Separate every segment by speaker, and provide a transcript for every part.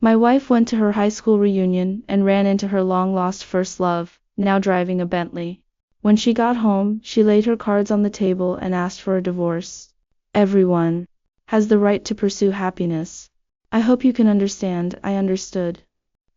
Speaker 1: My wife went to her high school reunion and ran into her long-lost first love, now driving a Bentley. When she got home, she laid her cards on the table and asked for a divorce. Everyone has the right to pursue happiness. I hope you can understand. I understood.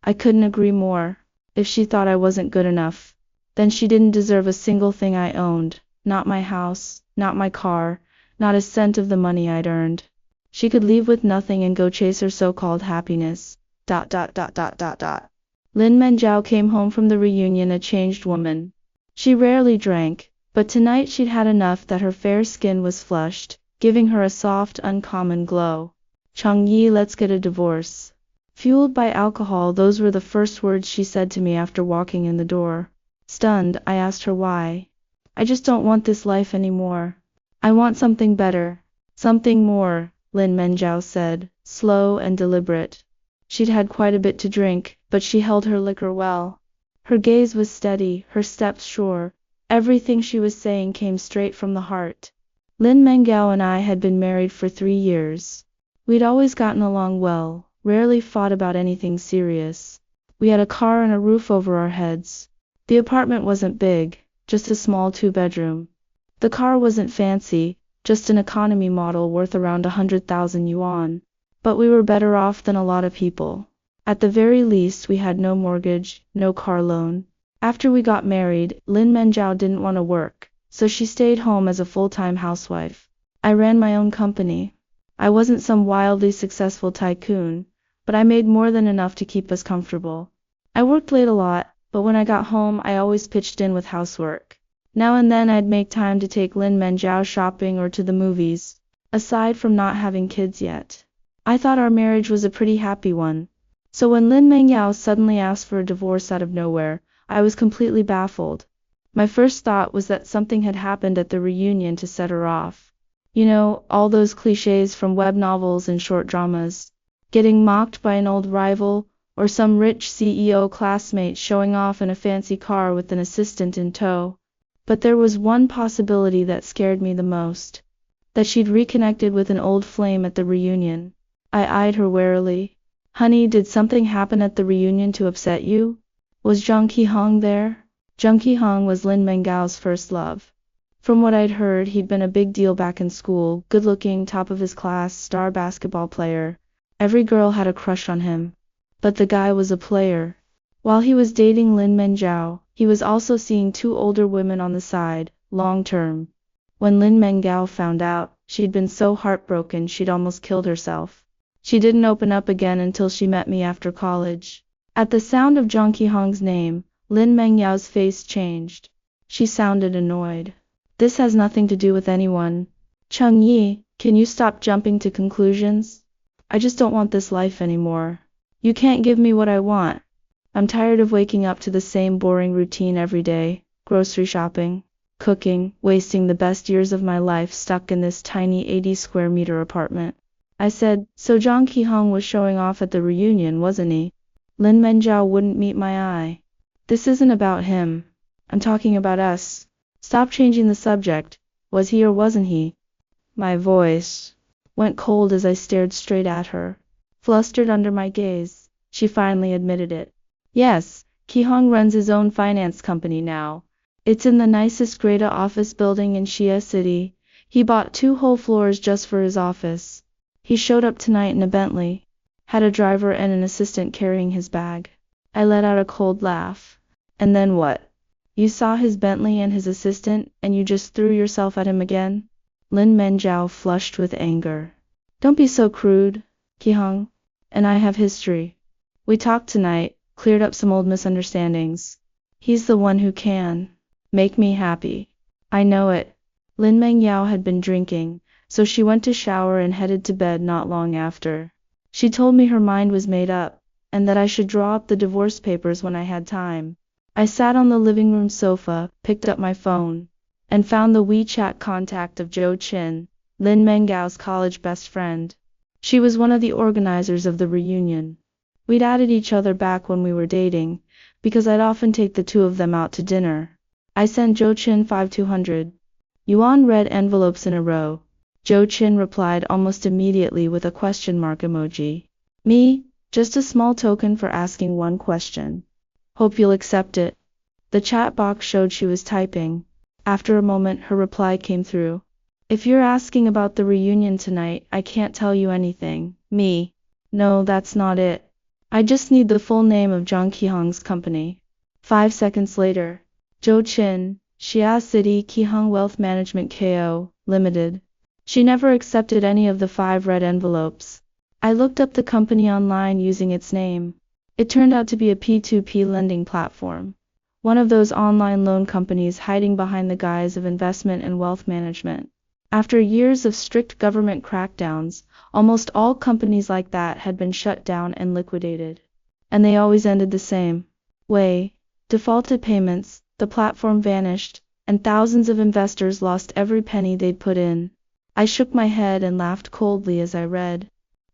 Speaker 1: I couldn't agree more. If she thought I wasn't good enough, then she didn't deserve a single thing I owned. Not my house, not my car, not a cent of the money I'd earned. She could leave with nothing and go chase her so-called happiness. Lin Menjiao came home from the reunion a changed woman. She rarely drank, but tonight she'd had enough that her fair skin was flushed, giving her a soft, uncommon glow. Changyi, let's get a divorce. Fueled by alcohol, those were the first words she said to me after walking in the door. Stunned, I asked her why. I just don't want this life anymore. I want something better. Something more, Lin Menjiao said, slow and deliberate. She'd had quite a bit to drink, but she held her liquor well. Her gaze was steady, her steps sure. Everything she was saying came straight from the heart. Lin Menjiao and I had been married for 3 years. We'd always gotten along well, rarely fought about anything serious. We had a car and a roof over our heads. The apartment wasn't big, just a small 2-bedroom. The car wasn't fancy, just an economy model worth around 100,000 yuan. But we were better off than a lot of people. At the very least, we had no mortgage, no car loan. After we got married, Lin Menjiao didn't want to work, so she stayed home as a full-time housewife. I ran my own company. I wasn't some wildly successful tycoon, but I made more than enough to keep us comfortable. I worked late a lot, but when I got home, I always pitched in with housework. Now and then I'd make time to take Lin Menjiao shopping or to the movies, aside from not having kids yet. I thought our marriage was a pretty happy one. So when Lin Menjiao suddenly asked for a divorce out of nowhere, I was completely baffled. My first thought was that something had happened at the reunion to set her off. You know, all those cliches from web novels and short dramas. Getting mocked by an old rival, or some rich CEO classmate showing off in a fancy car with an assistant in tow. But there was one possibility that scared me the most. That she'd reconnected with an old flame at the reunion. I eyed her warily. Honey, did something happen at the reunion to upset you? Was Zhang Qihong there? Zhang Qihong was Lin Menjiao's first love. From what I'd heard, he'd been a big deal back in school, good-looking, top of his class, star basketball player. Every girl had a crush on him. But the guy was a player. While he was dating Lin Menjiao, he was also seeing 2 older women on the side, long-term. When Lin Menjiao found out, she'd been so heartbroken she'd almost killed herself. She didn't open up again until she met me after college. At the sound of Zhang Qihong's name, Lin Menjiao's face changed. She sounded annoyed. This has nothing to do with anyone. Changyi, can you stop jumping to conclusions? I just don't want this life anymore. You can't give me what I want. I'm tired of waking up to the same boring routine every day, grocery shopping, cooking, wasting the best years of my life stuck in this tiny 80 square meter apartment. I said, so Zhang Qihong was showing off at the reunion, wasn't he? Lin Menjiao wouldn't meet my eye. This isn't about him. I'm talking about us. Stop changing the subject. Was he or wasn't he? My voice went cold as I stared straight at her. Flustered under my gaze, she finally admitted it. Yes, Qihong runs his own finance company now. It's in the nicest grade-A office building in Xia City. He bought 2 whole floors just for his office. He showed up tonight in a Bentley. Had a driver and an assistant carrying his bag. I let out a cold laugh. And then what? You saw his Bentley and his assistant, and you just threw yourself at him again? Lin Menjiao flushed with anger. Don't be so crude. Qihong and I have history. We talked tonight, cleared up some old misunderstandings. He's the one who can make me happy. I know it. Lin Menjiao had been drinking, so she went to shower and headed to bed not long after. She told me her mind was made up, and that I should draw up the divorce papers when I had time. I sat on the living room sofa, picked up my phone, and found the WeChat contact of Zhou Qin, Lin Menjiao's college best friend. She was one of the organizers of the reunion. We'd added each other back when we were dating, because I'd often take the 2 of them out to dinner. I sent Zhou Qin 5,200 yuan red envelopes in a row. Zhou Qin replied almost immediately with a question mark emoji. Me? Just a small token for asking one question. Hope you'll accept it. The chat box showed she was typing. After a moment, her reply came through. If you're asking about the reunion tonight, I can't tell you anything. Me. No, that's not it. I just need the full name of Jung Ki-hung's company. 5 seconds later. Zhou Qin, Xia City Ki-hung Wealth Management Co., Limited. She never accepted any of the 5 red envelopes. I looked up the company online using its name. It turned out to be a P2P lending platform. One of those online loan companies hiding behind the guise of investment and wealth management. After years of strict government crackdowns, almost all companies like that had been shut down and liquidated. And they always ended the same way. Defaulted payments, the platform vanished, and thousands of investors lost every penny they'd put in. I shook my head and laughed coldly as I read.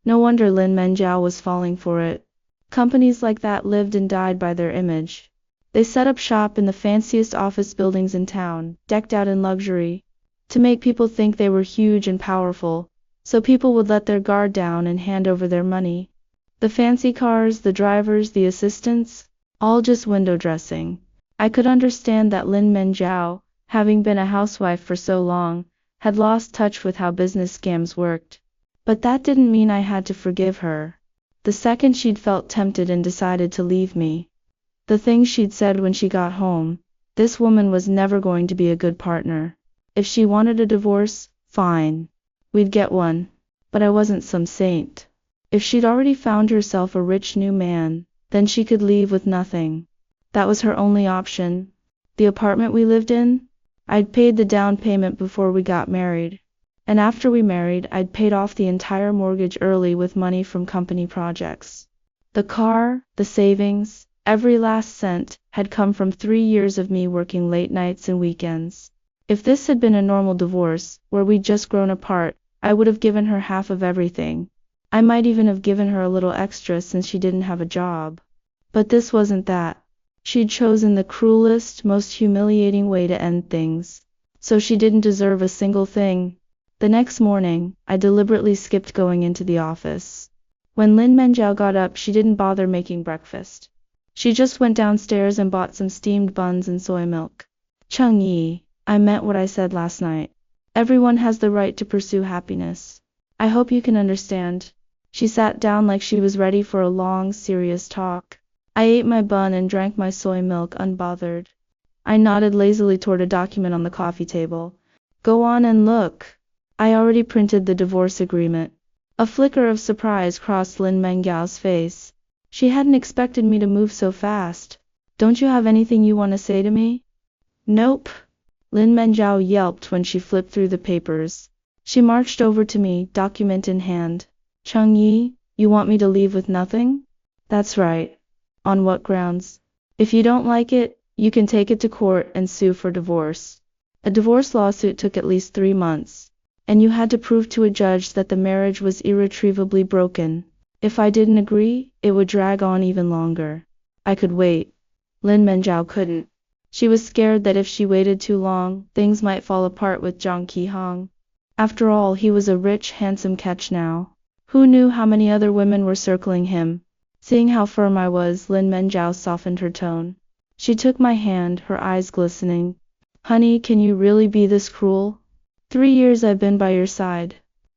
Speaker 1: No wonder Lin Menjiao was falling for it. Companies like that lived and died by their image. They set up shop in the fanciest office buildings in town, decked out in luxury, to make people think they were huge and powerful, so people would let their guard down and hand over their money. The fancy cars, the drivers, the assistants, all just window dressing. I could understand that Lin Menjiao, having been a housewife for so long, had lost touch with how business scams worked. But that didn't mean I had to forgive her. The second she'd felt tempted and decided to leave me. The things she'd said when she got home, this woman was never going to be a good partner. If she wanted a divorce, fine. We'd get one. But I wasn't some saint. If she'd already found herself a rich new man, then she could leave with nothing. That was her only option. The apartment we lived in? I'd paid the down payment before we got married. And after we married, I'd paid off the entire mortgage early with money from company projects. The car, the savings, every last cent, had come from 3 years of me working late nights and weekends. If this had been a normal divorce, where we'd just grown apart, I would have given her half of everything. I might even have given her a little extra since she didn't have a job. But this wasn't that. She'd chosen the cruelest, most humiliating way to end things. So she didn't deserve a single thing. The next morning, I deliberately skipped going into the office. When Lin Menjiao got up, she didn't bother making breakfast. She just went downstairs and bought some steamed buns and soy milk. Chung Yi, I meant what I said last night. Everyone has the right to pursue happiness. I hope you can understand. She sat down like she was ready for a long, serious talk. I ate my bun and drank my soy milk unbothered. I nodded lazily toward a document on the coffee table. Go on and look. I already printed the divorce agreement. A flicker of surprise crossed Lin Menjiao's face. She hadn't expected me to move so fast. Don't you have anything you want to say to me? Nope. Lin Menjiao yelped when she flipped through the papers. She marched over to me, document in hand. Chung Yi, you want me to leave with nothing? That's right. On what grounds? If you don't like it, you can take it to court and sue for divorce. A divorce lawsuit took at least 3 months. And you had to prove to a judge that the marriage was irretrievably broken. If I didn't agree, it would drag on even longer. I could wait. Lin Menjiao couldn't. She was scared that if she waited too long, things might fall apart with Zhang Qihong. After all, he was a rich, handsome catch now. Who knew how many other women were circling him? Seeing how firm I was, Lin Menjiao softened her tone. She took my hand, her eyes glistening. Honey, can you really be this cruel? 3 years I've been by your side.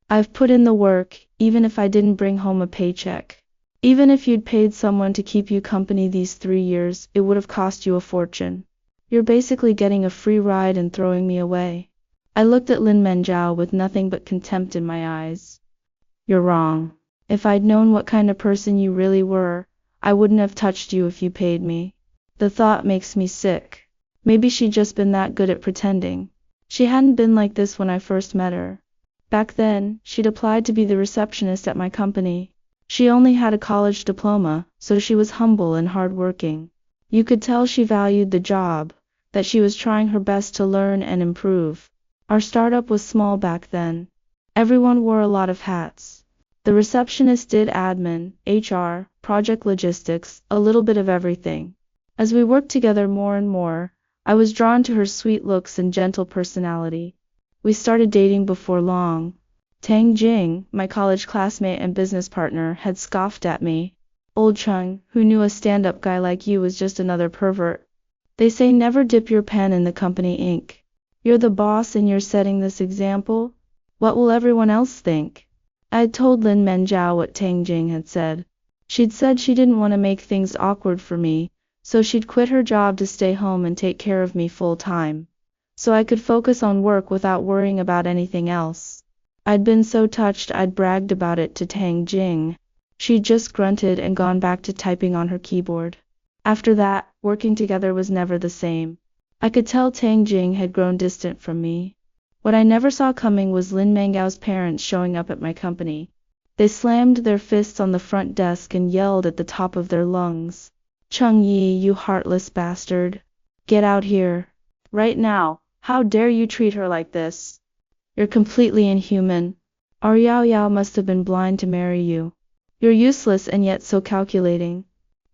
Speaker 1: I've put in the work, even if I didn't bring home a paycheck. Even if you'd paid someone to keep you company these 3 years, it would have cost you a fortune. You're basically getting a free ride and throwing me away. I looked at Lin Menjiao with nothing but contempt in my eyes. You're wrong. If I'd known what kind of person you really were, I wouldn't have touched you if you paid me. The thought makes me sick. Maybe she'd just been that good at pretending. She hadn't been like this when I first met her. Back then, she'd applied to be the receptionist at my company. She only had a college diploma, so she was humble and hardworking. You could tell she valued the job, that she was trying her best to learn and improve. Our startup was small back then. Everyone wore a lot of hats. The receptionist did admin, HR, project logistics, a little bit of everything. As we worked together more and more, I was drawn to her sweet looks and gentle personality. We started dating before long. Tang Jing, my college classmate and business partner, had scoffed at me. Old Chung, who knew a stand-up guy like you was just another pervert. They say never dip your pen in the company ink. You're the boss and you're setting this example? What will everyone else think? I'd told Lin Menjiao what Tang Jing had said. She'd said she didn't want to make things awkward for me, so she'd quit her job to stay home and take care of me full time, so I could focus on work without worrying about anything else. I'd been so touched I'd bragged about it to Tang Jing. She'd just grunted and gone back to typing on her keyboard. After that, working together was never the same. I could tell Tang Jing had grown distant from me. What I never saw coming was Lin Mengao's parents showing up at my company. They slammed their fists on the front desk and yelled at the top of their lungs. Chung Yi, you heartless bastard. Get out here. Right now. How dare you treat her like this? You're completely inhuman. Our Yao Yao must have been blind to marry you. You're useless and yet so calculating.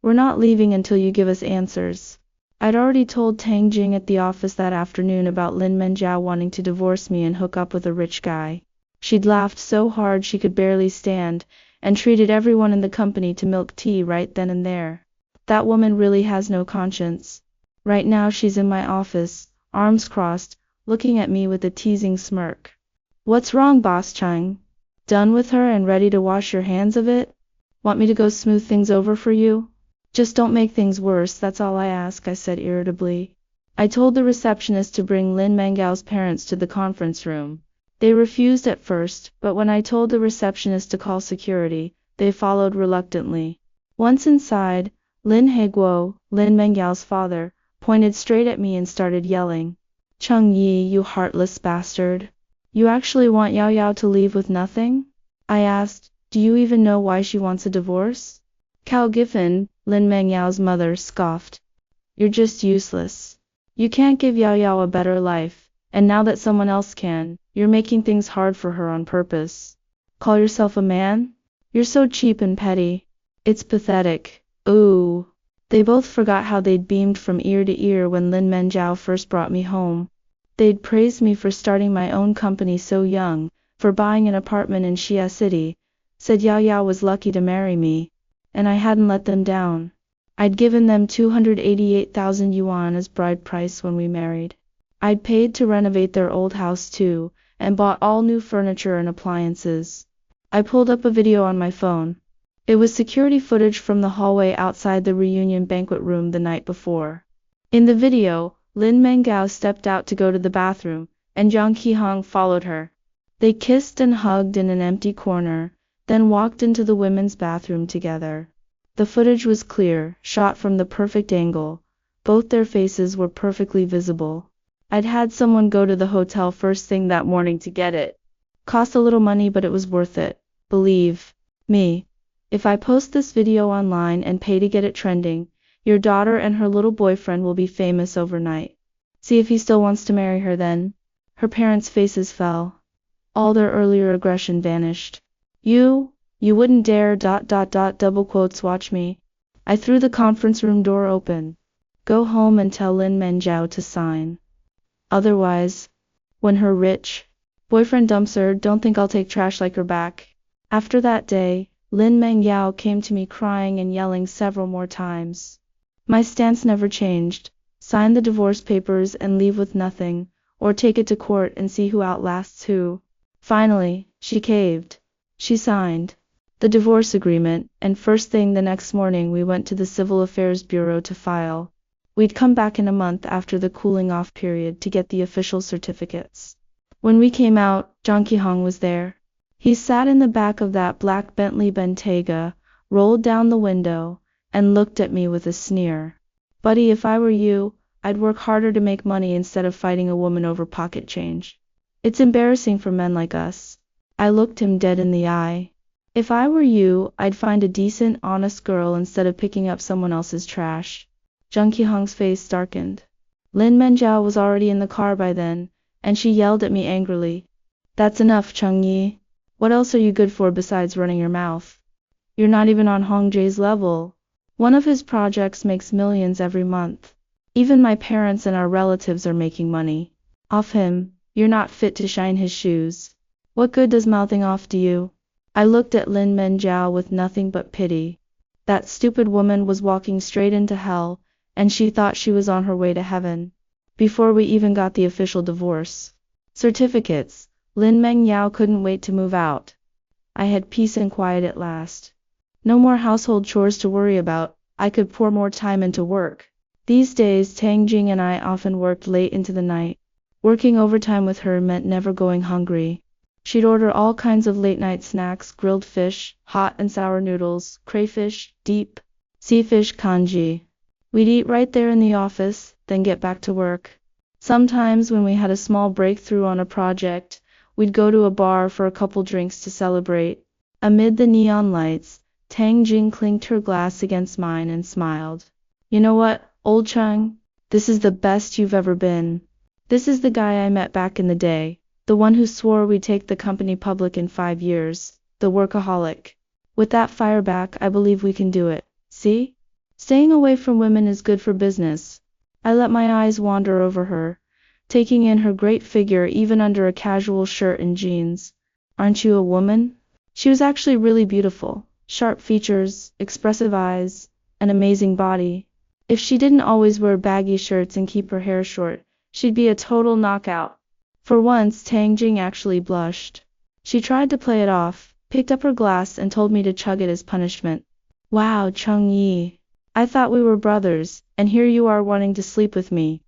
Speaker 1: We're not leaving until you give us answers. I'd already told Tang Jing at the office that afternoon about Lin Menjiao wanting to divorce me and hook up with a rich guy. She'd laughed so hard she could barely stand, and treated everyone in the company to milk tea right then and there. That woman really has no conscience. Right now she's in my office, arms crossed, looking at me with a teasing smirk. What's wrong, Boss Chung? Done with her and ready to wash your hands of it? Want me to go smooth things over for you? Just don't make things worse, that's all I ask, I said irritably. I told the receptionist to bring Lin Mengao's parents to the conference room. They refused at first, but when I told the receptionist to call security, they followed reluctantly. Once inside, Lin Heguo, Lin Mengao's father, pointed straight at me and started yelling. Chung Yi, you heartless bastard. You actually want Yao Yao to leave with nothing? I asked, do you even know why she wants a divorce? Cao Giffen, Lin Mengyao's mother, scoffed. You're just useless. You can't give Yao Yao a better life, and now that someone else can, you're making things hard for her on purpose. Call yourself a man? You're so cheap and petty. It's pathetic. Ooh. They both forgot how they'd beamed from ear to ear when Lin Menjiao first brought me home. They'd praised me for starting my own company so young, for buying an apartment in Xia City, said Yao Yao was lucky to marry me, and I hadn't let them down. I'd given them 288,000 yuan as bride price when we married. I'd paid to renovate their old house too, and bought all new furniture and appliances. I pulled up a video on my phone. It was security footage from the hallway outside the reunion banquet room the night before. In the video, Lin Mengiao stepped out to go to the bathroom, and Jiang Qihong followed her. They kissed and hugged in an empty corner, then walked into the women's bathroom together. The footage was clear, shot from the perfect angle. Both their faces were perfectly visible. I'd had someone go to the hotel first thing that morning to get it. Cost a little money, but it was worth it. Believe me. If I post this video online and pay to get it trending, your daughter and her little boyfriend will be famous overnight. See if he still wants to marry her then. Her parents' faces fell. All their earlier aggression vanished. You wouldn't dare ... double quotes watch me. I threw the conference room door open. Go home and tell Lin Menjiao to sign. Otherwise, when her rich boyfriend dumps her, don't think I'll take trash like her back. After that day, Lin Mengiao came to me crying and yelling several more times. My stance never changed. Sign the divorce papers and leave with nothing, or take it to court and see who outlasts who. Finally, she caved. She signed the divorce agreement, and first thing the next morning we went to the Civil Affairs Bureau to file. We'd come back in a month after the cooling off period to get the official certificates. When we came out, Jiang Qihong was there. He sat in the back of that black Bentley Bentayga, rolled down the window, and looked at me with a sneer. Buddy, if I were you, I'd work harder to make money instead of fighting a woman over pocket change. It's embarrassing for men like us. I looked him dead in the eye. If I were you, I'd find a decent, honest girl instead of picking up someone else's trash. Jiang Qihong's face darkened. Lin Menjiao was already in the car by then, and she yelled at me angrily. That's enough, Chung Yi. What else are you good for besides running your mouth? You're not even on Hong Jae's level. One of his projects makes millions every month. Even my parents and our relatives are making money off him. You're not fit to shine his shoes. What good does mouthing off do you? I looked at Lin Menjiao with nothing but pity. That stupid woman was walking straight into hell, and she thought she was on her way to heaven. Before we even got the official divorce certificates, Lin Meng Yao couldn't wait to move out. I had peace and quiet at last. No more household chores to worry about, I could pour more time into work. These days Tang Jing and I often worked late into the night. Working overtime with her meant never going hungry. She'd order all kinds of late-night snacks, grilled fish, hot and sour noodles, crayfish, deep sea fish congee. We'd eat right there in the office, then get back to work. Sometimes when we had a small breakthrough on a project, we'd go to a bar for a couple drinks to celebrate. Amid the neon lights, Tang Jing clinked her glass against mine and smiled. You know what, old Chung? This is the best you've ever been. This is the guy I met back in the day, the one who swore we'd take the company public in 5 years, the workaholic. With that fire back, I believe we can do it. See? Staying away from women is good for business. I let my eyes wander over her, taking in her great figure even under a casual shirt and jeans. Aren't you a woman? She was actually really beautiful. Sharp features, expressive eyes, an amazing body. If she didn't always wear baggy shirts and keep her hair short, she'd be a total knockout. For once, Tang Jing actually blushed. She tried to play it off, picked up her glass and told me to chug it as punishment. Wow, Chung Yi. I thought we were brothers, and here you are wanting to sleep with me.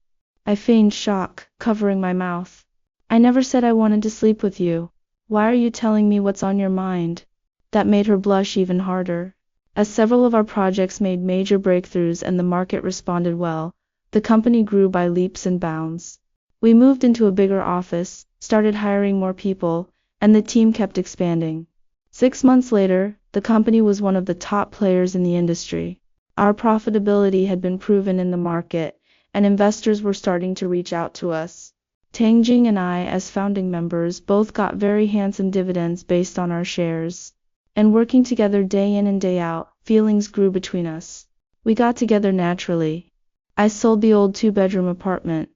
Speaker 1: I feigned shock, covering my mouth. I never said I wanted to sleep with you. Why are you telling me what's on your mind? That made her blush even harder. As several of our projects made major breakthroughs and the market responded well, the company grew by leaps and bounds. We moved into a bigger office, started hiring more people, and the team kept expanding. 6 months later, the company was one of the top players in the industry. Our profitability had been proven in the market, and investors were starting to reach out to us. Tang Jing and I, as founding members, both got very handsome dividends based on our shares. And working together day in and day out, feelings grew between us. We got together naturally. I sold the old 2-bedroom apartment,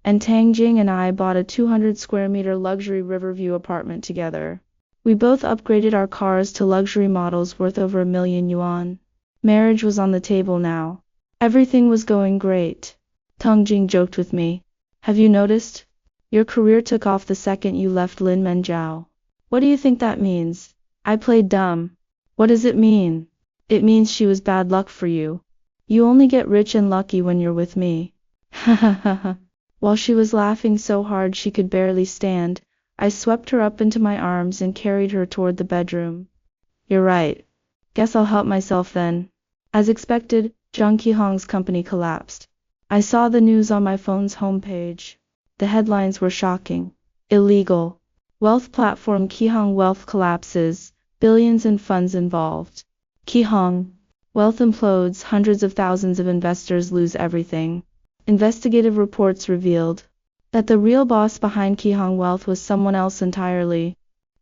Speaker 1: and Tang Jing and I bought a 200 square meter luxury Riverview apartment together. We both upgraded our cars to luxury models worth over $1,000,000. Marriage was on the table now. Everything was going great. Tang Jing joked with me. Have you noticed? Your career took off the second you left Lin Mengjiao. What do you think that means? I played dumb. What does it mean? It means she was bad luck for you. You only get rich and lucky when you're with me. Ha ha ha ha. While she was laughing so hard she could barely stand, I swept her up into my arms and carried her toward the bedroom. You're right. Guess I'll help myself then. As expected, Zhang Qihong's company collapsed. I saw the news on my phone's homepage. The headlines were shocking. Illegal. Wealth platform Qihong Wealth collapses, billions in funds involved. Qihong. Wealth implodes, hundreds of thousands of investors lose everything. Investigative reports revealed that the real boss behind Qihong Wealth was someone else entirely.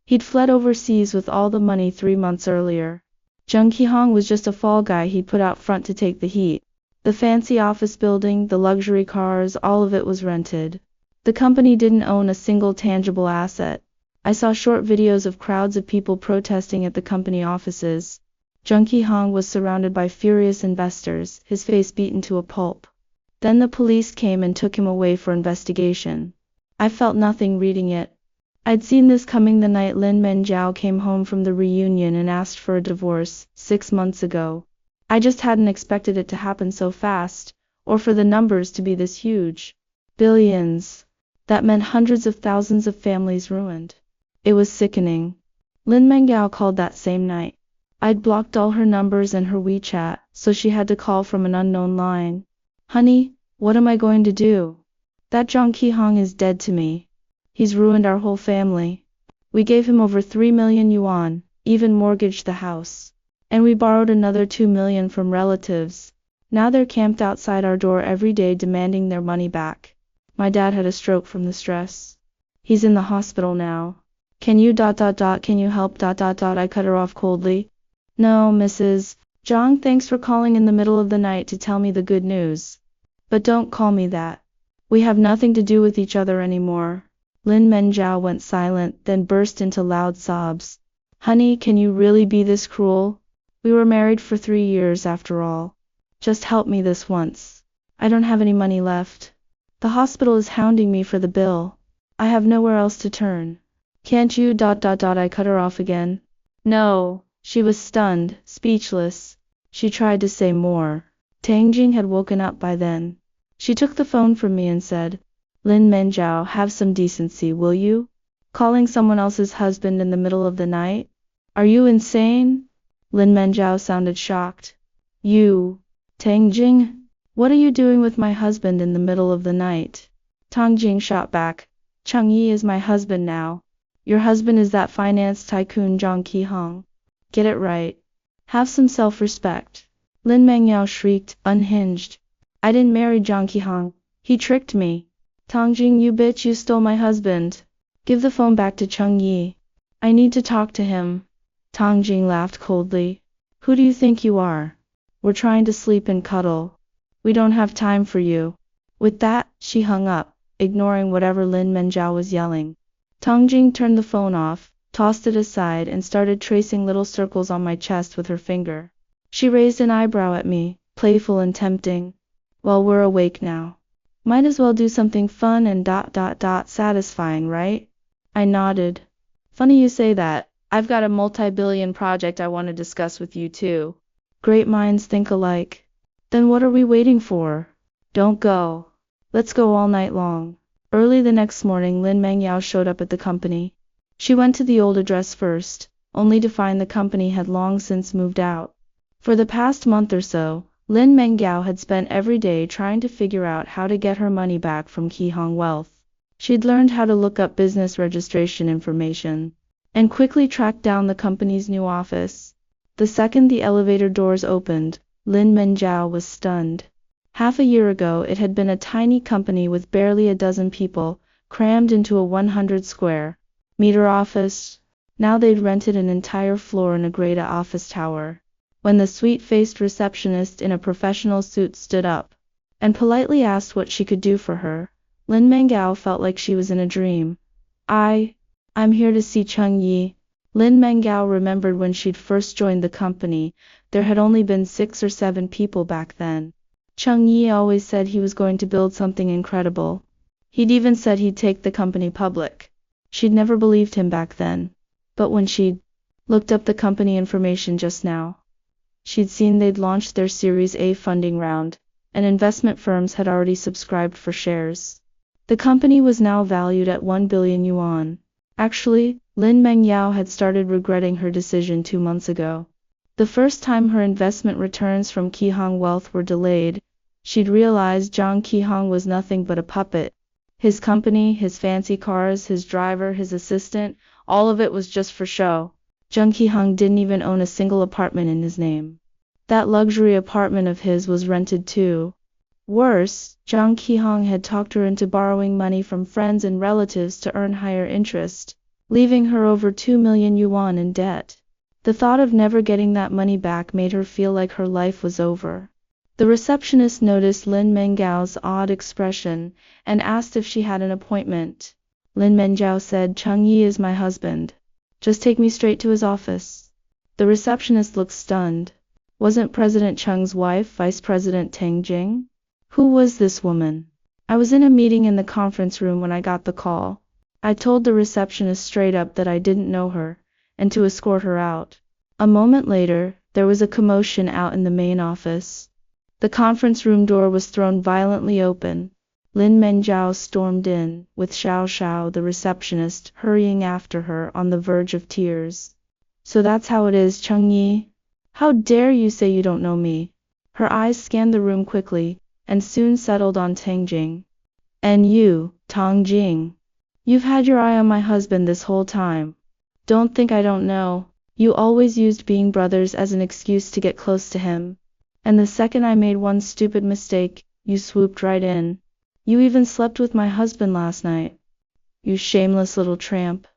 Speaker 1: He'd fled overseas with all the money 3 months earlier. Zhang Qihong was just a fall guy he'd put out front to take the heat. The fancy office building, the luxury cars, all of it was rented. The company didn't own a single tangible asset. I saw short videos of crowds of people protesting at the company offices. Zhang Qihong was surrounded by furious investors, his face beaten to a pulp. Then the police came and took him away for investigation. I felt nothing reading it. I'd seen this coming the night Lin Mengjiao came home from the reunion and asked for a divorce, 6 months ago. I just hadn't expected it to happen so fast, or for the numbers to be this huge. Billions. That meant hundreds of thousands of families ruined. It was sickening. Lin Mengjiao called that same night. I'd blocked all her numbers and her WeChat, so she had to call from an unknown line. Honey, what am I going to do? That Zhang Qihong is dead to me. He's ruined our whole family. We gave him over 3 million yuan, even mortgaged the house. And we borrowed another 2 million from relatives. Now they're camped outside our door every day demanding their money back. My dad had a stroke from the stress. He's in the hospital now. Can you help? I cut her off coldly. No, Mrs. Zhang, thanks for calling in the middle of the night to tell me the good news. But don't call me that. We have nothing to do with each other anymore. Lin Mengjiao went silent, then burst into loud sobs. Honey, can you really be this cruel? We were married for 3 years after all. Just help me this once. I don't have any money left. The hospital is hounding me for the bill. I have nowhere else to turn. Can't you ... I cut her off again. No. She was stunned, speechless. She tried to say more. Tangjing had woken up by then. She took the phone from me and said, Lin Menjiao, have some decency, will you? Calling someone else's husband in the middle of the night? Are you insane? Lin Menjiao sounded shocked. You, Tangjing? What are you doing with my husband in the middle of the night? Tangjing shot back. Changyi is my husband now. Your husband is that finance tycoon Zhang Qihong. Get it right. Have some self-respect. Lin Mengyao shrieked, unhinged. I didn't marry Zhang Qihong. He tricked me. Tangjing, you bitch, you stole my husband. Give the phone back to Changyi. I need to talk to him. Tangjing laughed coldly. Who do you think you are? We're trying to sleep and cuddle. We don't have time for you. With that, she hung up, ignoring whatever Lin Menjiao was yelling. Tangjing turned the phone off, tossed it aside and started tracing little circles on my chest with her finger. She raised an eyebrow at me, playful and tempting. Well, we're awake now. Might as well do something fun and ... satisfying, right? I nodded. Funny you say that. I've got a multi-billion project I want to discuss with you too. Great minds think alike. Then what are we waiting for? Don't go. Let's go all night long. Early the next morning, Lin Mengyao showed up at the company. She went to the old address first, only to find the company had long since moved out. For the past month or so, Lin Mengyao had spent every day trying to figure out how to get her money back from Qihong Wealth. She'd learned how to look up business registration information, and quickly tracked down the company's new office. The second the elevator doors opened, Lin Menjiao was stunned. Half a year ago it had been a tiny company with barely a dozen people, crammed into a 100-square-meter office. Now they'd rented an entire floor in a grade A office tower. When the sweet-faced receptionist in a professional suit stood up and politely asked what she could do for her, Lin Mengyao felt like she was in a dream. I'm here to see Changyi. Lin Mengyao remembered when she'd first joined the company, there had only been 6 or 7 people back then. Changyi always said he was going to build something incredible. He'd even said he'd take the company public. She'd never believed him back then. But when she'd looked up the company information just now, she'd seen they'd launched their Series A funding round, and investment firms had already subscribed for shares. The company was now valued at 1 billion yuan. Actually, Lin Mengyao had started regretting her decision 2 months ago. The first time her investment returns from Qihong Wealth were delayed, she'd realized Zhang Qihong was nothing but a puppet. His company, his fancy cars, his driver, his assistant, all of it was just for show. Zhang Qihong didn't even own a single apartment in his name. That luxury apartment of his was rented too. Worse, Zhang Qihong had talked her into borrowing money from friends and relatives to earn higher interest, leaving her over 2 million yuan in debt. The thought of never getting that money back made her feel like her life was over. The receptionist noticed Lin Mengyao's odd expression and asked if she had an appointment. Lin Menjiao said, Changyi is my husband. Just take me straight to his office. The receptionist looked stunned. Wasn't President Cheng's wife Vice President Tangjing? Who was this woman? I was in a meeting in the conference room when I got the call. I told the receptionist straight up that I didn't know her, and to escort her out. A moment later, there was a commotion out in the main office. The conference room door was thrown violently open. Lin Menjiao stormed in, with Xiao Xiao, the receptionist, hurrying after her on the verge of tears. So that's how it is, Changyi? How dare you say you don't know me? Her eyes scanned the room quickly, and soon settled on Tangjing. And you, Tangjing. You've had your eye on my husband this whole time. Don't think I don't know. You always used being brothers as an excuse to get close to him. And the second I made one stupid mistake, you swooped right in. You even slept with my husband last night. You shameless little tramp.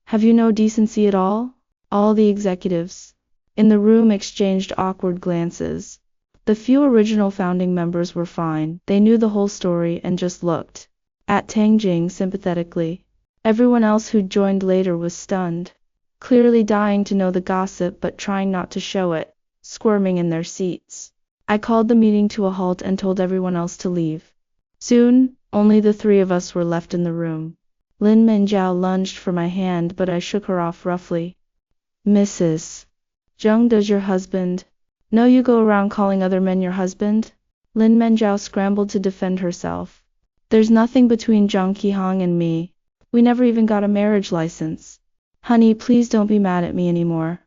Speaker 1: Have you no decency at all? All the executives in the room exchanged awkward glances. The few original founding members were fine. They knew the whole story and just looked at Tangjing sympathetically. Everyone else who joined later was stunned, clearly dying to know the gossip but trying not to show it, squirming in their seats. I called the meeting to a halt and told everyone else to leave. Soon, only the three of us were left in the room. Lin Menjiao lunged for my hand, but I shook her off roughly. Mrs. Zheng, does your husband know you go around calling other men your husband? Lin Menjiao scrambled to defend herself. There's nothing between Zhang Qihang and me. We never even got a marriage license. Honey, please don't be mad at me anymore.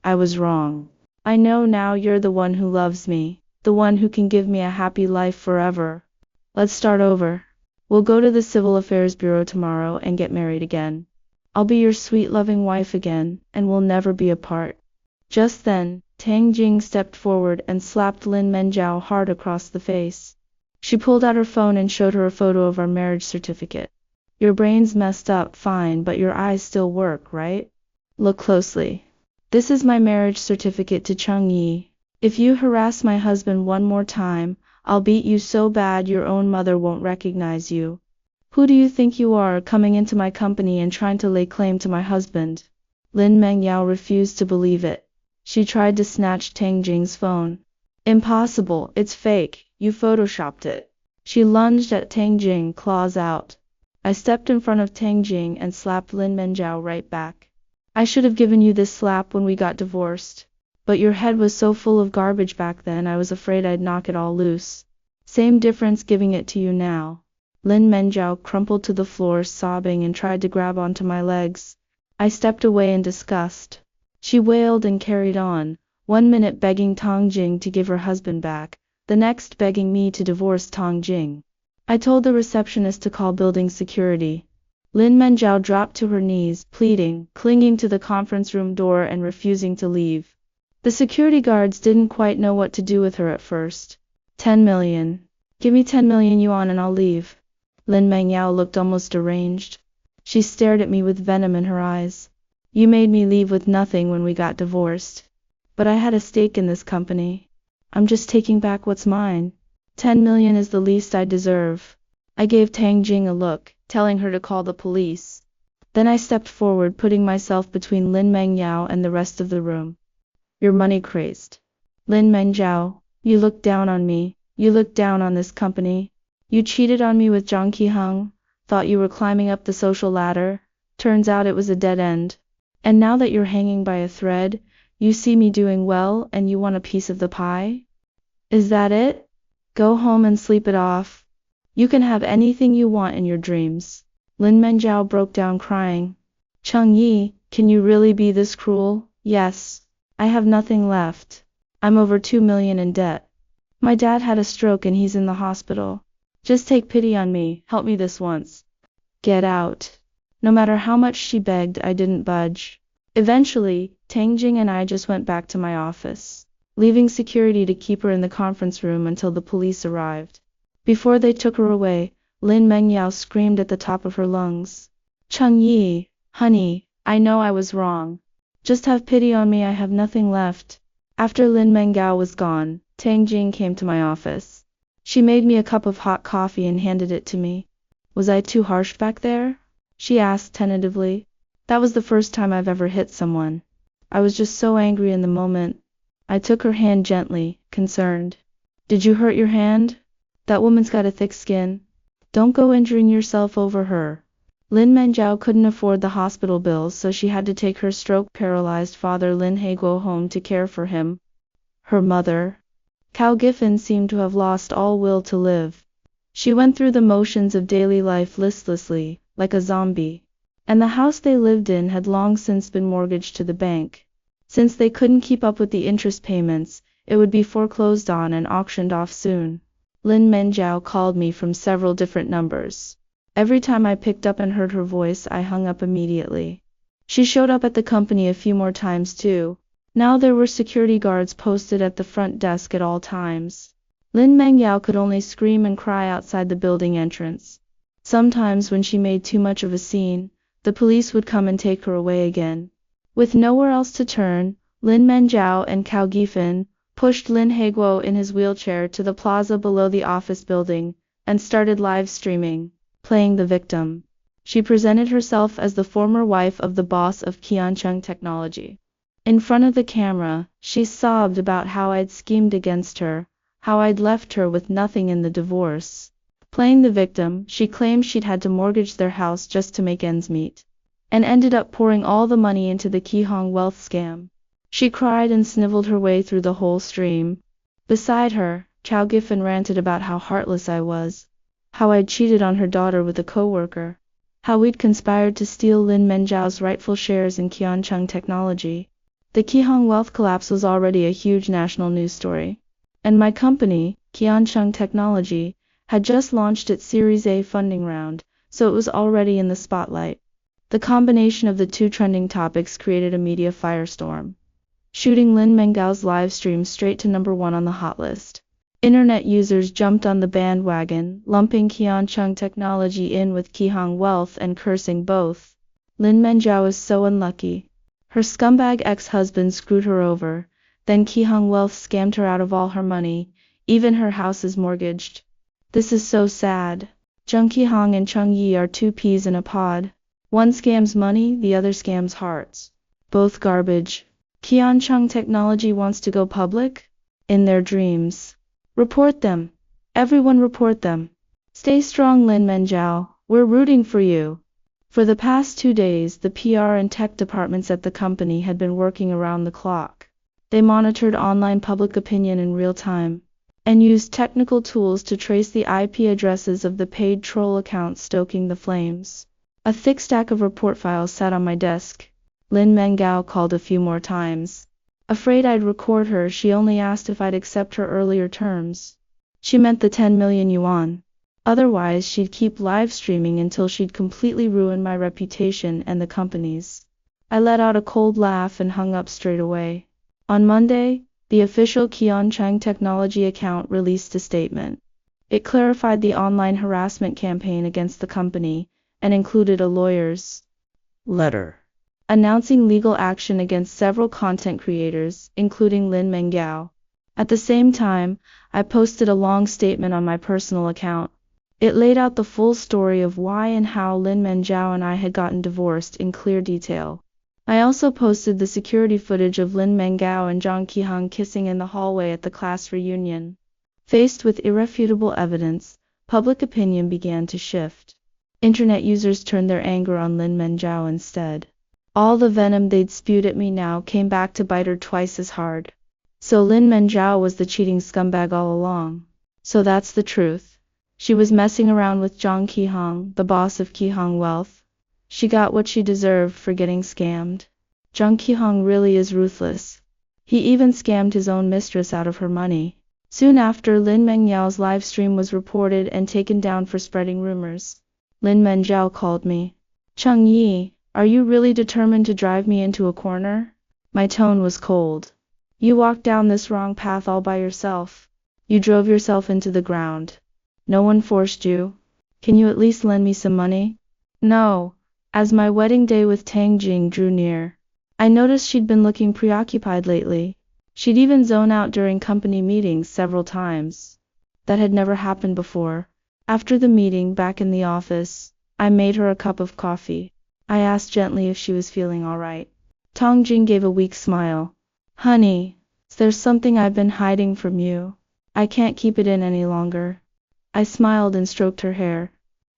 Speaker 1: I was wrong. I know now you're the one who loves me, the one who can give me a happy life forever. Let's start over. We'll go to the Civil Affairs Bureau tomorrow and get married again. I'll be your sweet loving wife again, and we'll never be apart. Just then, Tang Jing stepped forward and slapped Lin Menjiao hard across the face. She pulled out her phone and showed her a photo of our marriage certificate. Your brain's messed up fine, but your eyes still work, right? Look closely. This is my marriage certificate to Cheng Yi. If you harass my husband one more time, I'll beat you so bad your own mother won't recognize you. Who do you think you are, coming into my company and trying to lay claim to my husband? Lin Mengyao refused to believe it. She tried to snatch Tang Jing's phone. Impossible, it's fake, you photoshopped it. She lunged at Tang Jing, claws out. I stepped in front of Tang Jing and slapped Lin Menjiao right back. I should have given you this slap when we got divorced. But your head was so full of garbage back then I was afraid I'd knock it all loose. Same difference giving it to you now. Lin Menjiao crumpled to the floor sobbing and tried to grab onto my legs. I stepped away in disgust. She wailed and carried on, 1 minute begging Tang Jing to give her husband back, the next begging me to divorce Tang Jing. I told the receptionist to call building security. Lin Menjiao dropped to her knees, pleading, clinging to the conference room door and refusing to leave. The security guards didn't quite know what to do with her at first. 10 million. Give me 10 million yuan and I'll leave. Lin Mengyao looked almost deranged. She stared at me with venom in her eyes. You made me leave with nothing when we got divorced. But I had a stake in this company. I'm just taking back what's mine. 10 million is the least I deserve. I gave Tang Jing a look, telling her to call the police. Then I stepped forward, putting myself between Lin Mengyao and the rest of the room. You're money crazed. Lin Menjiao, you look down on me. You look down on this company. You cheated on me with Zhang Qihang, thought you were climbing up the social ladder. Turns out it was a dead end. And now that you're hanging by a thread, you see me doing well and you want a piece of the pie? Is that it? Go home and sleep it off. You can have anything you want in your dreams. Lin Menjiao broke down crying. Cheng Yi, can you really be this cruel? Yes. I have nothing left. I'm over 2 million in debt. My dad had a stroke and he's in the hospital. Just take pity on me, help me this once. Get out. No matter how much she begged, I didn't budge. Eventually, Tang Jing and I just went back to my office, leaving security to keep her in the conference room until the police arrived. Before they took her away, Lin Mengyao screamed at the top of her lungs. Cheng Yi, honey, I know I was wrong. Just have pity on me, I have nothing left. After Lin Mengyao was gone, Tang Jing came to my office. She made me a cup of hot coffee and handed it to me. Was I too harsh back there? She asked tentatively. That was the first time I've ever hit someone. I was just so angry in the moment. I took her hand gently, concerned. Did you hurt your hand? That woman's got a thick skin. Don't go injuring yourself over her. Lin Menjiao couldn't afford the hospital bills, so she had to take her stroke-paralyzed father Lin Heiguo home to care for him. Her mother, Cao Giffen, seemed to have lost all will to live. She went through the motions of daily life listlessly, like a zombie. And the house they lived in had long since been mortgaged to the bank. Since they couldn't keep up with the interest payments, it would be foreclosed on and auctioned off soon. Lin Menjiao called me from several different numbers. Every time I picked up and heard her voice, I hung up immediately. She showed up at the company a few more times too. Now there were security guards posted at the front desk at all times. Lin Mengyao could only scream and cry outside the building entrance. Sometimes when she made too much of a scene, the police would come and take her away again. With nowhere else to turn, Lin Menjiao and Cao Giffen pushed Lin Heiguo in his wheelchair to the plaza below the office building, and started live streaming, playing the victim. She presented herself as the former wife of the boss of Qiancheng Technology. In front of the camera, she sobbed about how I'd schemed against her, how I'd left her with nothing in the divorce. Playing the victim, she claimed she'd had to mortgage their house just to make ends meet, and ended up pouring all the money into the Kihong wealth scam. She cried and sniveled her way through the whole stream. Beside her, Chow Giffen ranted about how heartless I was, how I'd cheated on her daughter with a coworker, how we'd conspired to steal Lin Menjiao's rightful shares in Qiancheng Technology. The Kihong wealth collapse was already a huge national news story, and my company, Qiancheng Technology, had just launched its Series A funding round, so it was already in the spotlight. The combination of the two trending topics created a media firestorm, shooting Lin Menjiao's live stream straight to #1 on the hot list. Internet users jumped on the bandwagon, lumping Qiancheng Technology in with Kihong Wealth and cursing both. Lin Menjiao is so unlucky. Her scumbag ex-husband screwed her over, then Kihong Wealth scammed her out of all her money, even her house is mortgaged. This is so sad. Zheng Kihong and Cheng Yi are two peas in a pod. One scams money, the other scams hearts. Both garbage. Qiancheng Technology wants to go public? In their dreams. Report them. Everyone report them. Stay strong, Lin Menjiao. We're rooting for you. For the past 2 days, the PR and tech departments at the company had been working around the clock. They monitored online public opinion in real time, and used technical tools to trace the IP addresses of the paid troll accounts stoking the flames. A thick stack of report files sat on my desk. Lin Menjiao called a few more times. Afraid I'd record her, she only asked if I'd accept her earlier terms. She meant the 10 million yuan. Otherwise, she'd keep live streaming until she'd completely ruined my reputation and the company's. I let out a cold laugh and hung up straight away. On Monday, the official Qiancheng Technology account released a statement. It clarified the online harassment campaign against the company, and included a lawyer's letter announcing legal action against several content creators, including Lin Menjiao. At the same time, I posted a long statement on my personal account. It laid out the full story of why and how Lin Menjiao and I had gotten divorced in clear detail. I also posted the security footage of Lin Menjiao and Zhang Kihong kissing in the hallway at the class reunion. Faced with irrefutable evidence, public opinion began to shift. Internet users turned their anger on Lin Menjiao instead. All the venom they'd spewed at me now came back to bite her twice as hard. So Lin Menjiao was the cheating scumbag all along. So that's the truth. She was messing around with Zhang Kihong, the boss of Kihong Wealth. She got what she deserved for getting scammed. Zhang Kihong really is ruthless. He even scammed his own mistress out of her money. Soon after, Lin Menjiao's live stream was reported and taken down for spreading rumors. Lin Menjiao called me. Cheng Yi, are you really determined to drive me into a corner? My tone was cold. You walked down this wrong path all by yourself. You drove yourself into the ground. No one forced you. Can you at least lend me some money? No. As my wedding day with Tang Jing drew near, I noticed she'd been looking preoccupied lately. She'd even zone out during company meetings several times. That had never happened before. After the meeting back in the office, I made her a cup of coffee. I asked gently if she was feeling all right. Tang Jing gave a weak smile. Honey, there's something I've been hiding from you. I can't keep it in any longer. I smiled and stroked her hair.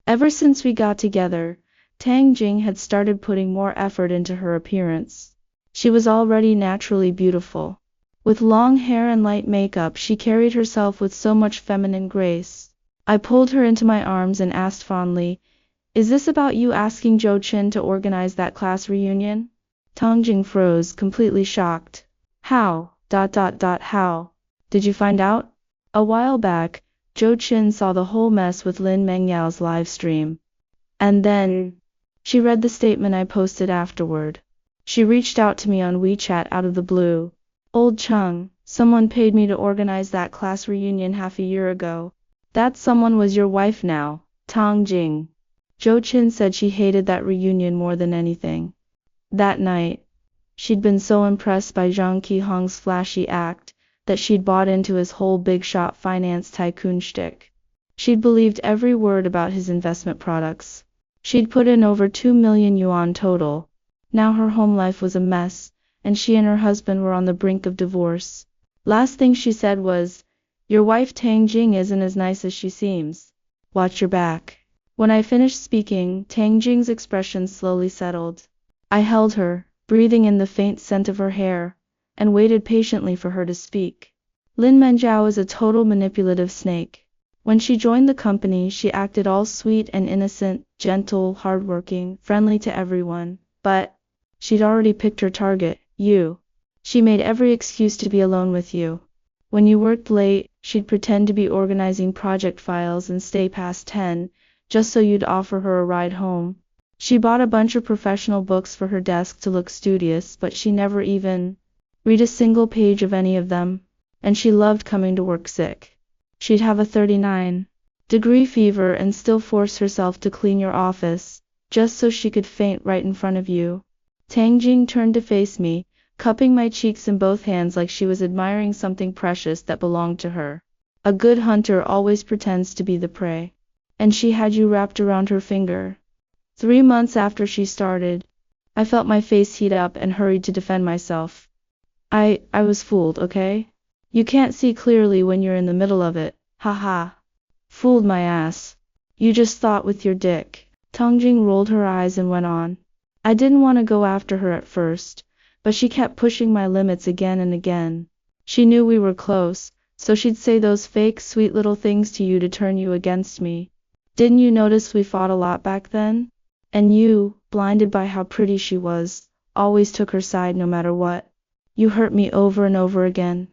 Speaker 1: Ever since we got together, Tang Jing had started putting more effort into her appearance. She was already naturally beautiful. With long hair and light makeup, she carried herself with so much feminine grace. I pulled her into my arms and asked fondly, "Is this about you asking Zhou Chen to organize that class reunion?" Tang Jing froze, completely shocked. How? How? Did you find out? A while back, Zhou Chen saw the whole mess with Lin Menjiao's live stream. And then, she read the statement I posted afterward. She reached out to me on WeChat out of the blue. Old Cheng, someone paid me to organize that class reunion half a year ago. That someone was your wife now, Tang Jing. Zhou Chen said she hated that reunion more than anything. That night, she'd been so impressed by Zhang Kihong's flashy act, that she'd bought into his whole big shot finance tycoon shtick. She'd believed every word about his investment products. She'd put in over 2 million yuan total. Now her home life was a mess, and she and her husband were on the brink of divorce. Last thing she said was, "Your wife Tang Jing isn't as nice as she seems. Watch your back." When I finished speaking, Tang Jing's expression slowly settled. I held her, breathing in the faint scent of her hair, and waited patiently for her to speak. Lin Menjiao is a total manipulative snake. When she joined the company, she acted all sweet and innocent, gentle, hardworking, friendly to everyone. But she'd already picked her target, you. She made every excuse to be alone with you. When you worked late, she'd pretend to be organizing project files and stay past 10, just so you'd offer her a ride home. She bought a bunch of professional books for her desk to look studious, but she never even read a single page of any of them. And she loved coming to work sick. She'd have a 39-degree fever and still force herself to clean your office, just so she could faint right in front of you. Tang Jing turned to face me, cupping my cheeks in both hands like she was admiring something precious that belonged to her. A good hunter always pretends to be the prey. And she had you wrapped around her finger. 3 months after she started, I felt my face heat up and hurried to defend myself. I was fooled, okay? You can't see clearly when you're in the middle of it, haha. Fooled my ass. You just thought with your dick. Tang Jing rolled her eyes and went on. I didn't want to go after her at first, but she kept pushing my limits again and again. She knew we were close, so she'd say those fake sweet little things to you to turn you against me. Didn't you notice we fought a lot back then? And you, blinded by how pretty she was, always took her side no matter what. You hurt me over and over again.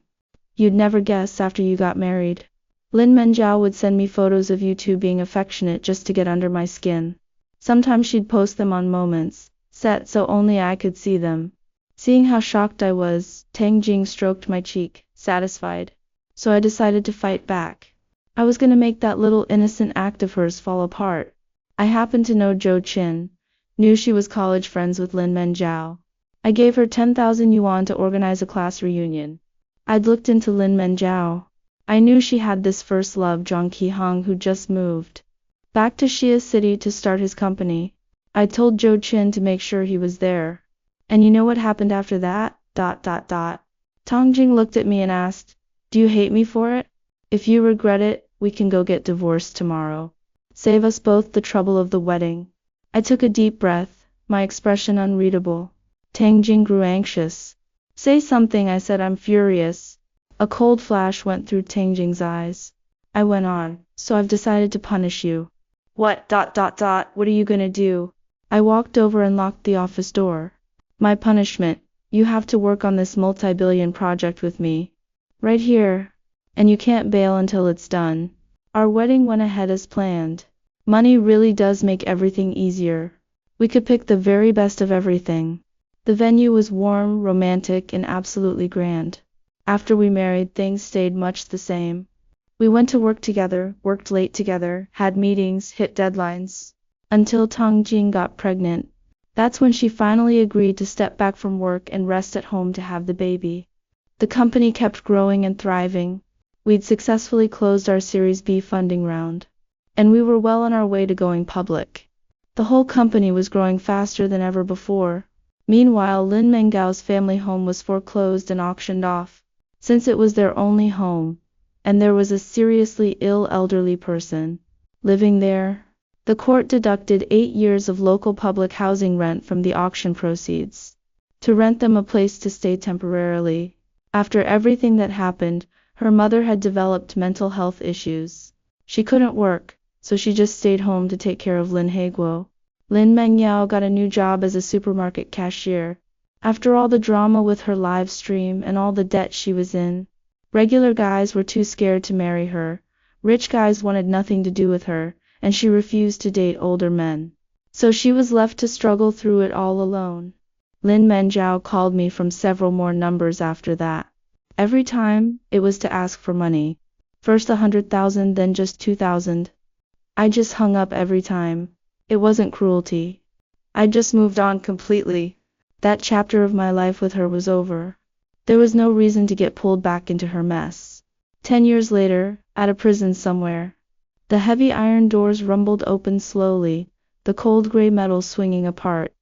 Speaker 1: You'd never guess after you got married. Lin Menjiao would send me photos of you two being affectionate just to get under my skin. Sometimes she'd post them on Moments, set so only I could see them. Seeing how shocked I was, Tang Jing stroked my cheek, satisfied. So I decided to fight back. I was gonna make that little innocent act of hers fall apart. I happened to know Zhou Qin, knew she was college friends with Lin Menjiao. I gave her 10,000 yuan to organize a class reunion. I'd looked into Lin Menjiao. I knew she had this first love Zhang Qihang who just moved back to Xia City to start his company. I told Zhou Qin to make sure he was there. And you know what happened after that? Tang Jing looked at me and asked, "Do you hate me for it? If you regret it, we can go get divorced tomorrow. Save us both the trouble of the wedding." I took a deep breath, my expression unreadable. Tang Jing grew anxious. "Say something," I said. "I'm furious." A cold flash went through Tang Jing's eyes. I went on, "So I've decided to punish you." What are you gonna do?" I walked over and locked the office door. "My punishment, you have to work on this multi-billion project with me. Right here. And you can't bail until it's done." Our wedding went ahead as planned. Money really does make everything easier. We could pick the very best of everything. The venue was warm, romantic, and absolutely grand. After we married, things stayed much the same. We went to work together, worked late together, had meetings, hit deadlines. Until Tang Jing got pregnant. That's when she finally agreed to step back from work and rest at home to have the baby. The company kept growing and thriving. We'd successfully closed our Series B funding round. And we were well on our way to going public. The whole company was growing faster than ever before. Meanwhile, Lin Mengao's family home was foreclosed and auctioned off, since it was their only home, and there was a seriously ill elderly person living there. The court deducted 8 years of local public housing rent from the auction proceeds to rent them a place to stay temporarily. After everything that happened, her mother had developed mental health issues. She couldn't work, so she just stayed home to take care of Lin Heguo. Lin Mengyao got a new job as a supermarket cashier. After all the drama with her live stream and all the debt she was in, regular guys were too scared to marry her. Rich guys wanted nothing to do with her, and she refused to date older men. So she was left to struggle through it all alone. Lin Menjiao called me from several more numbers after that. Every time, it was to ask for money. First 100,000, then just 2,000. I just hung up every time. It wasn't cruelty. I just moved on completely. That chapter of my life with her was over. There was no reason to get pulled back into her mess. 10 years later, at a prison somewhere, the heavy iron doors rumbled open slowly, the cold gray metal swinging apart.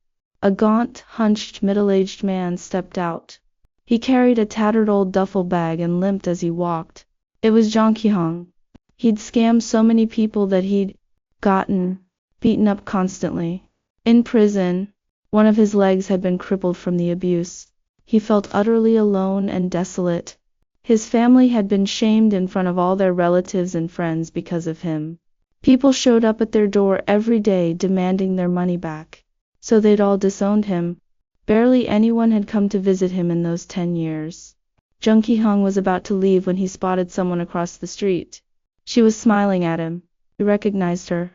Speaker 1: A gaunt, hunched, middle-aged man stepped out. He carried a tattered old duffel bag and limped as he walked. It was Jang Ki-hong. He'd scammed so many people that he'd gotten beaten up constantly. In prison, one of his legs had been crippled from the abuse. He felt utterly alone and desolate. His family had been shamed in front of all their relatives and friends because of him. People showed up at their door every day demanding their money back. So they'd all disowned him. Barely anyone had come to visit him in those 10 years. Jung Ki-hong was about to leave when he spotted someone across the street. She was smiling at him. He recognized her.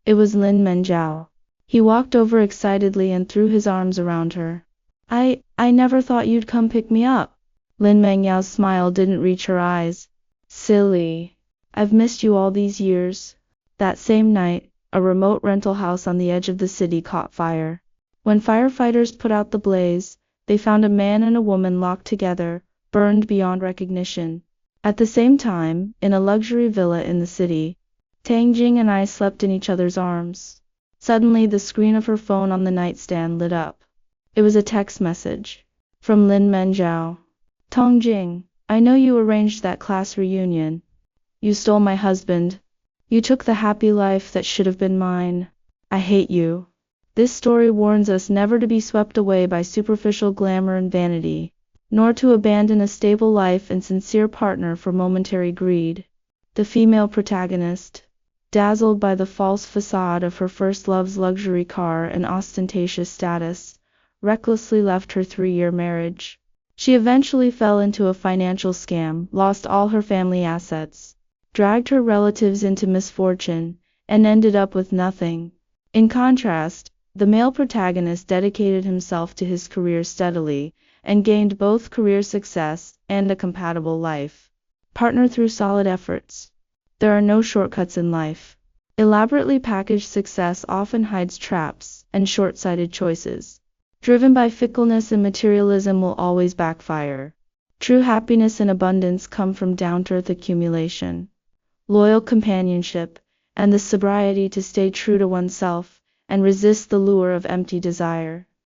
Speaker 1: It was Lin Menjiao. He walked over excitedly and threw his arms around her. I never thought you'd come pick me up. Lin Menjiao's smile didn't reach her eyes. Silly. I've missed you all these years. That same night, a remote rental house on the edge of the city caught fire. When firefighters put out the blaze, they found a man and a woman locked together, burned beyond recognition. At the same time, in a luxury villa in the city, Tang Jing and I slept in each other's arms. Suddenly the screen of her phone on the nightstand lit up. It was a text message. From Lin Menjiao. Tang Jing, I know you arranged that class reunion. You stole my husband. You took the happy life that should have been mine. I hate you. This story warns us never to be swept away by superficial glamour and vanity, nor to abandon a stable life and sincere partner for momentary greed. The female protagonist, dazzled by the false facade of her first love's luxury car and ostentatious status, recklessly left her 3-year marriage. She eventually fell into a financial scam, lost all her family assets, dragged her relatives into misfortune, and ended up with nothing. In contrast, the male protagonist dedicated himself to his career steadily, and gained both career success and a compatible life partner through solid efforts. There are no shortcuts in life. Elaborately packaged success often hides traps and short-sighted choices. Driven by fickleness and materialism will always backfire. True happiness and abundance come from down-to-earth accumulation, loyal companionship, and the sobriety to stay true to oneself and resist the lure of empty desire.